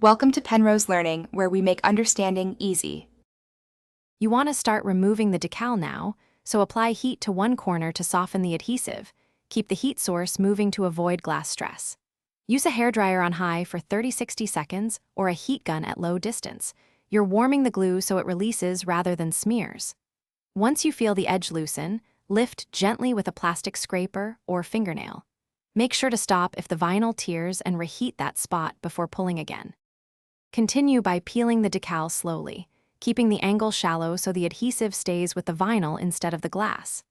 Welcome to Penrose Learning, where we make understanding easy. You want to start removing the decal now, so apply heat to one corner to soften the adhesive. Keep the heat source moving to avoid glass stress. Use a hairdryer on high for 30–60 seconds or a heat gun at low distance. You're warming the glue so it releases rather than smears. Once you feel the edge loosen, lift gently with a plastic scraper or fingernail. Make sure to stop if the vinyl tears and reheat that spot before pulling again. Continue by peeling the decal slowly, keeping the angle shallow so the adhesive stays with the vinyl instead of the glass.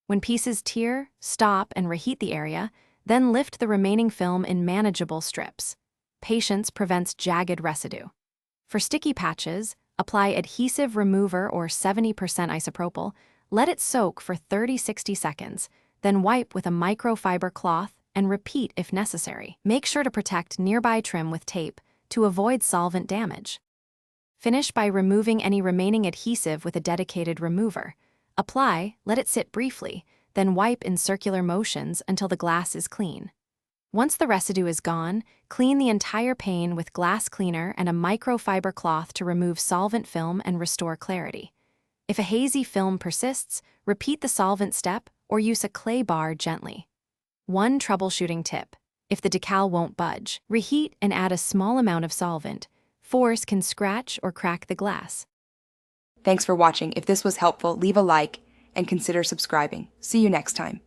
When pieces tear, stop and reheat the area, then lift the remaining film in manageable strips. Patience prevents jagged residue. For sticky patches, apply adhesive remover or 70% isopropyl, let it soak for 30–60 seconds, then wipe with a microfiber cloth and repeat if necessary. Make sure to protect nearby trim with tape to avoid solvent damage. Finish by removing any remaining adhesive with a dedicated remover. Apply, let it sit briefly, then wipe in circular motions until the glass is clean. Once the residue is gone, clean the entire pane with glass cleaner and a microfiber cloth to remove solvent film and restore clarity. If a hazy film persists, repeat the solvent step or use a clay bar gently. One troubleshooting tip: if the decal won't budge, reheat and add a small amount of solvent. Force can scratch or crack the glass. Thanks for watching. If this was helpful, leave a like and consider subscribing. See you next time.